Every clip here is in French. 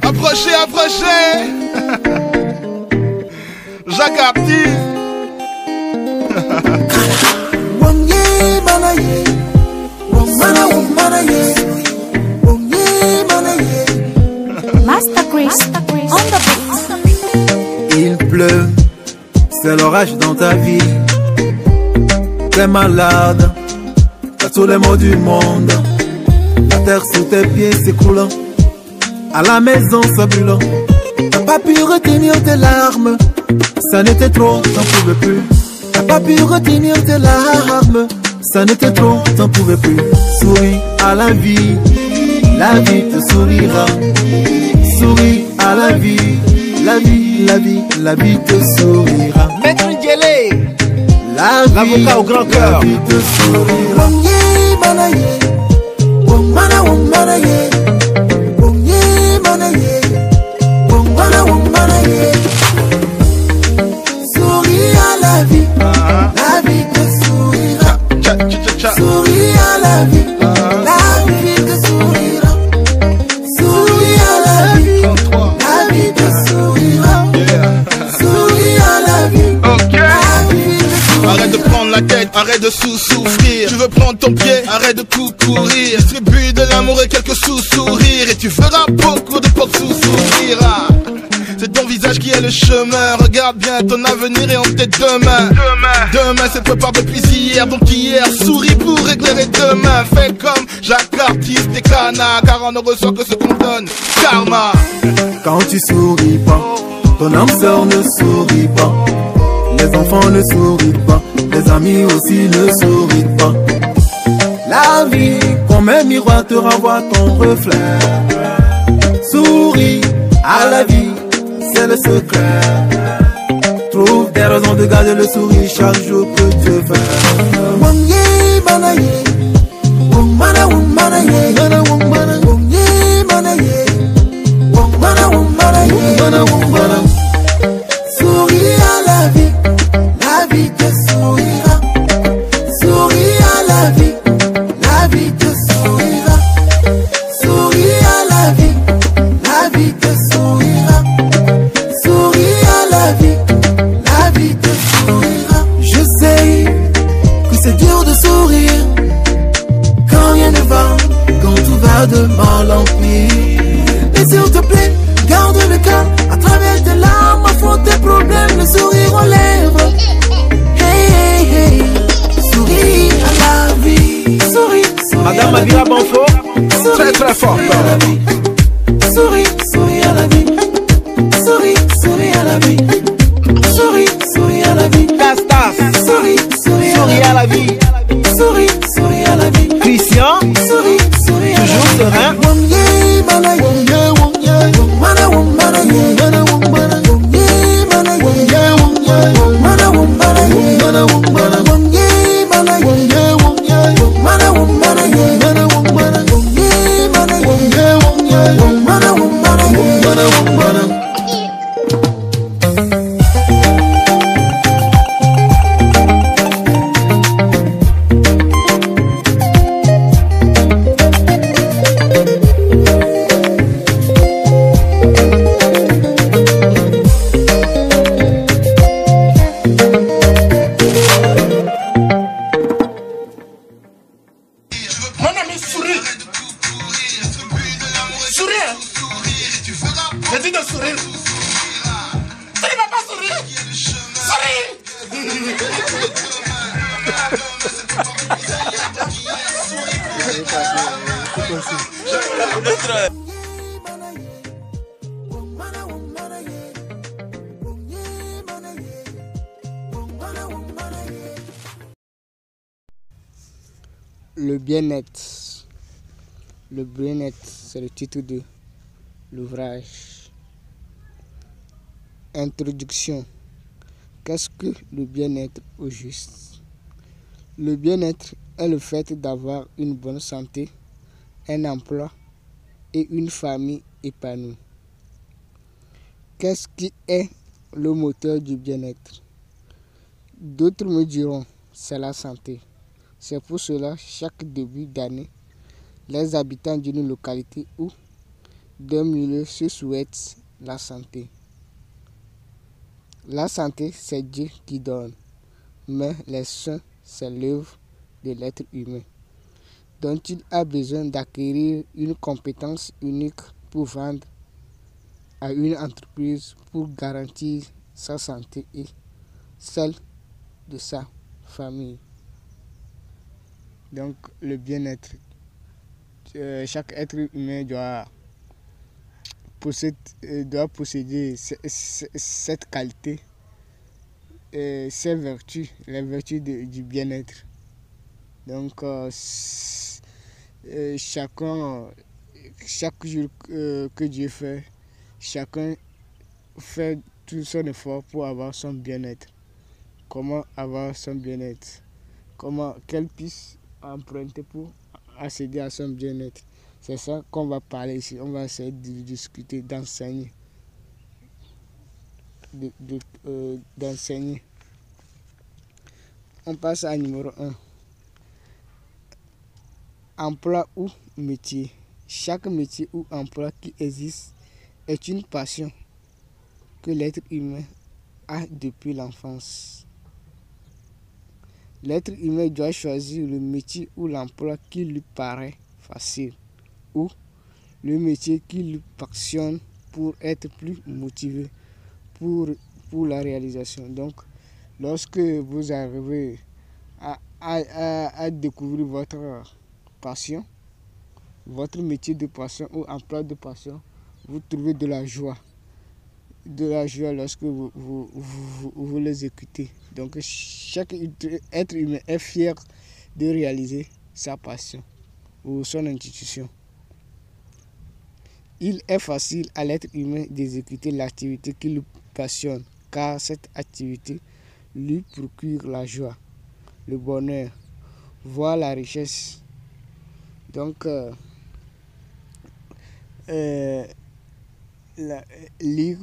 Approchez, approchez. Jacques Artiste. Master Chris on the beat. Il pleut, c'est l'orage dans ta vie. T'es malade, t'as tous les maux du monde. La terre sous tes pieds s'écroule. À la maison ça brûle. T'as pas pu retenir tes larmes. Ça n'était trop, t'en pouvais plus. T'as pas pu retenir tes larmes. Ça n'était trop, t'en pouvais plus. Souris à la vie te sourira. Souris à la vie te sourira. Maître Ndiélé, L'avocat au grand cœur. La vie te sourira. Souris à la vie te sourira. Souris à la vie te sourira. Souris à la vie te sourira. Souris à la vie. Arrête de prendre la tête, arrête de souffrir. Tu veux prendre ton pied, arrête de courir. Distribue de l'amour et quelques sous-sourires. Et tu feras beaucoup de portes sous-sourires. C'est ton visage qui est le chemin. Regarde bien ton avenir et en tête demain. Demain c'est préparé depuis hier. Donc hier, souris pour éclairer demain. Fais comme Jacques Artiste et Cana, car on ne reçoit que ce qu'on donne. Karma. Quand tu souris pas, ton âme sœur ne sourit pas. Les enfants ne sourient pas, les amis aussi ne sourient pas. La vie, comme un miroir, te renvoie ton reflet. Souris à la vie, c'est le secret. Trouve des raisons de garder le sourire chaque jour que Dieu fait. Souris à la vie te sourira. Souris à la vie te sourira. Souris à la vie te sourira. Souris à la vie te sourira. Je sais que c'est dur de sourire quand rien ne va, quand tout va de mal en pire. Mais s'il te plaît, garde le calme. À travers tes larmes, affronte tes problèmes, le sourire aux lèvres. Hey, hey, hey. Souris à la vie. Souris Madame à la vie. Mavira Bonfo, très très fort. Souris à la vie. Souris à la vie. Souris à la vie. Castas, Souris à la vie. Souris à la vie. Christian, toujours serein. J'ai dit de sourire. Tu ne vas pas sourire. Souris. Le bien-être. Le bien-être, c'est le titre de l'ouvrage. Introduction. Qu'est-ce que le bien-être au juste? Le bien-être est le fait d'avoir une bonne santé, un emploi et une famille épanouie. Qu'est-ce qui est le moteur du bien-être? D'autres me diront, c'est la santé. C'est pour cela, chaque début d'année, les habitants d'une localité ou d'un milieu se souhaite la santé. La santé, c'est Dieu qui donne, mais les soins, c'est l'œuvre de l'être humain, dont il a besoin d'acquérir une compétence unique pour vendre à une entreprise pour garantir sa santé et celle de sa famille. Donc le bien-être. Chaque être humain doit posséder cette qualité et ces vertus, les vertus du bien-être. Donc chaque jour que Dieu fait, chacun fait tout son effort pour avoir son bien-être. Comment avoir son bien-être? Quelle piste emprunter pour accéder à son bien-être? C'est ça qu'on va parler ici. On va essayer de discuter, d'enseigner. D'enseigner. On passe à numéro 1. Emploi ou métier. Chaque métier ou emploi qui existe est une passion que l'être humain a depuis l'enfance. L'être humain doit choisir le métier ou l'emploi qui lui paraît facile ou le métier qui lui passionne pour être plus motivé pour la réalisation. Donc, lorsque vous arrivez à découvrir votre passion, votre métier de passion ou emploi de passion, vous trouvez de la joie lorsque vous l'exécutez. Donc chaque être humain est fier de réaliser sa passion ou son institution. Il est facile à l'être humain d'exécuter l'activité qui le passionne, car cette activité lui procure la joie, le bonheur, voire la richesse. Donc lire,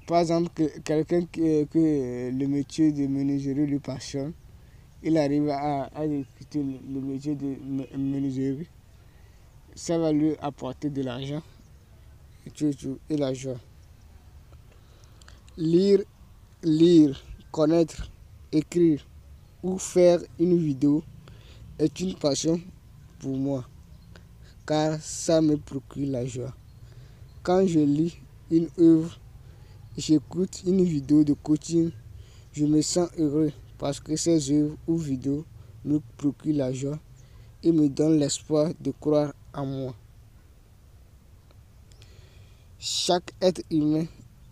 par exemple, quelqu'un que le métier de menuiserie lui passionne, il arrive à exécuter le métier de menuiserie, ça va lui apporter de l'argent et la joie. Lire, connaître, écrire ou faire une vidéo est une passion pour moi, car ça me procure la joie. Quand je lis une œuvre, j'écoute une vidéo de coaching, je me sens heureux parce que ces œuvres ou vidéos me procurent la joie et me donnent l'espoir de croire en moi. Chaque être humain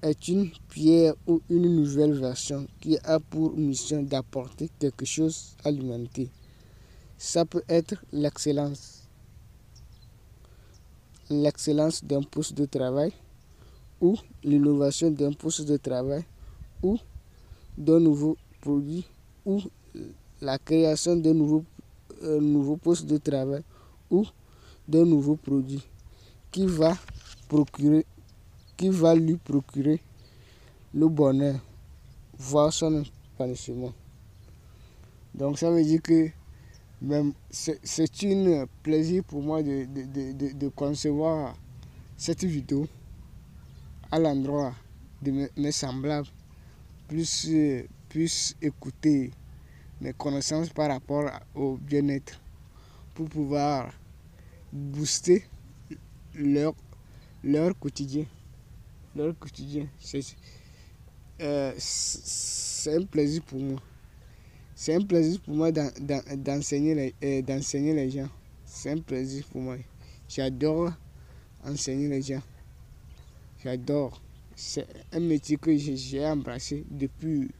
est une pierre ou une nouvelle version qui a pour mission d'apporter quelque chose à l'humanité. Ça peut être l'excellence d'un poste de travail ou l'innovation d'un poste de travail ou d'un nouveau produit ou la création d'un nouveau poste de travail ou d'un nouveau produit qui va lui procurer le bonheur, voire son épanouissement. Donc ça veut dire que même c'est un plaisir pour moi de concevoir cette vidéo à l'endroit de mes semblables, plus écouter mes connaissances par rapport au bien-être pour pouvoir booster leur quotidien. C'est un plaisir pour moi. C'est un plaisir pour moi d'enseigner les gens. C'est un plaisir pour moi. J'adore enseigner les gens. J'adore. C'est un métier que j'ai embrassé depuis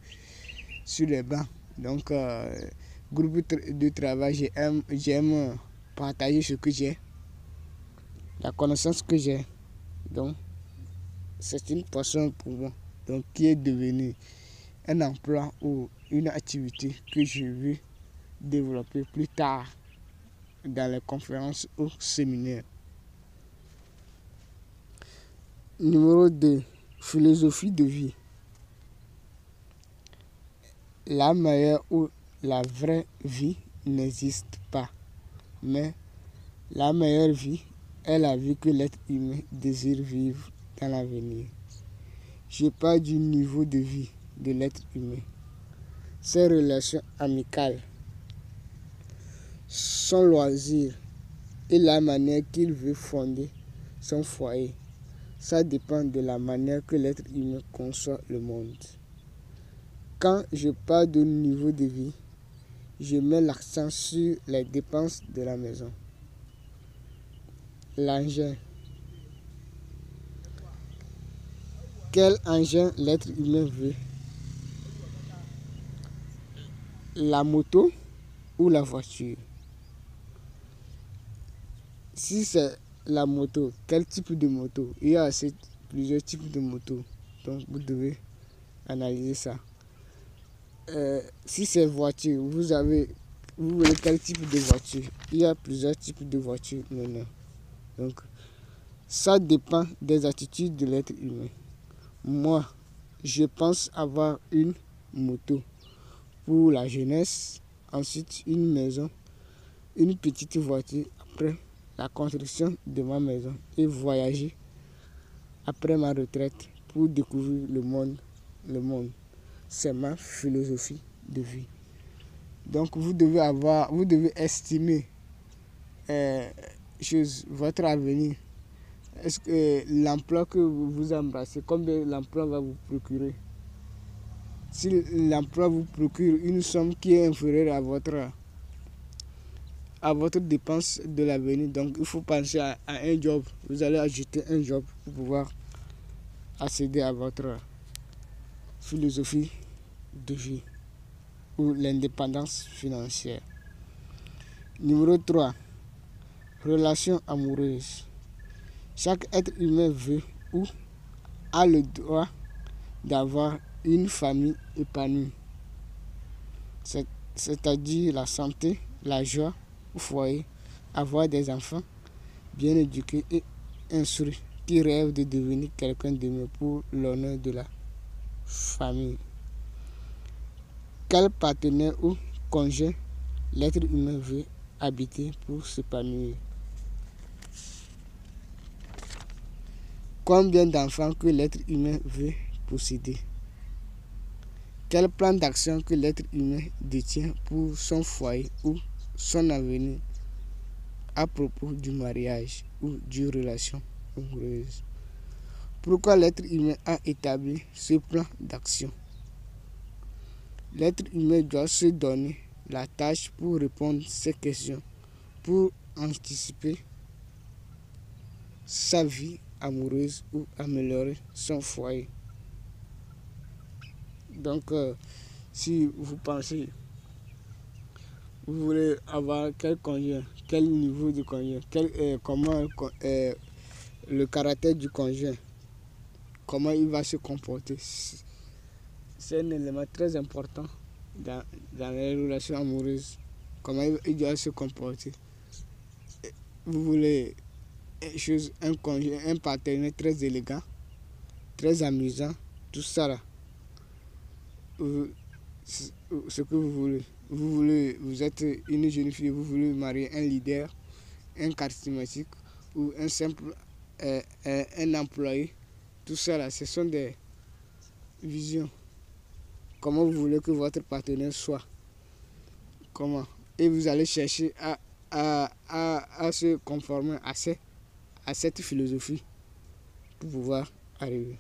sur les bancs. Donc, groupe de travail, j'aime partager ce que j'ai, la connaissance que j'ai. Donc, c'est une passion pour moi. Donc, qui est devenu un emploi ou une activité que je veux développer plus tard dans les conférences ou séminaires. Numéro 2. Philosophie de vie. La meilleure ou la vraie vie n'existe pas, mais la meilleure vie est la vie que l'être humain désire vivre dans l'avenir. Je parle du niveau de vie de l'être humain, ses relations amicales, son loisir et la manière qu'il veut fonder son foyer. Ça dépend de la manière que l'être humain conçoit le monde. Quand je parle de niveau de vie, je mets l'accent sur les dépenses de la maison. L'engin. Quel engin l'être humain veut? La moto ou la voiture? Si c'est la moto, quel type de moto? Il y a plusieurs types de motos, donc vous devez analyser ça. Si c'est voiture, vous voulez quel type de voiture? Il y a plusieurs types de voitures maintenant. Donc, ça dépend des attitudes de l'être humain. Moi, je pense avoir une moto pour la jeunesse, ensuite une maison, une petite voiture après la construction de ma maison et voyager après ma retraite pour découvrir le monde. C'est ma philosophie de vie. Donc vous devez estimer votre avenir. Est-ce que l'emploi que vous embrassez, combien l'emploi va vous procurer? Si l'emploi vous procure une somme qui est inférieure à votre dépense de l'avenir, donc il faut penser à un job. Vous allez ajouter un job pour pouvoir accéder à votre philosophie de vie ou l'indépendance financière. Numéro 3. Relation amoureuse. Chaque être humain veut ou a le droit d'avoir une famille épanouie, c'est-à-dire la santé, la joie au foyer, avoir des enfants bien éduqués et instruits qui rêvent de devenir quelqu'un de mieux pour l'honneur de la famille. Quel partenaire ou conjoint l'être humain veut habiter pour s'épanouir? Combien d'enfants que l'être humain veut posséder? Quel plan d'action que l'être humain détient pour son foyer ou son avenir à propos du mariage ou d'une relation amoureuse? Pourquoi l'être humain a établi ce plan d'action? L'être humain doit se donner la tâche pour répondre à ces questions, pour anticiper sa vie amoureuse ou améliorer son foyer. Donc, si vous pensez, vous voulez avoir quel conjoint, quel niveau de conjoint, comment le caractère du conjoint, comment il va se comporter, c'est un élément très important dans les relations amoureuses. Comment il doit se comporter. Vous voulez un conjoint, un partenaire très élégant, très amusant, tout ça là. Ce que vous voulez, vous êtes une jeune fille, vous voulez marier un leader, un charismatique ou un simple un employé, tout ça là, ce sont des visions. Comment vous voulez que votre partenaire soit, comment, et vous allez chercher à se conformer à cette philosophie pour pouvoir arriver.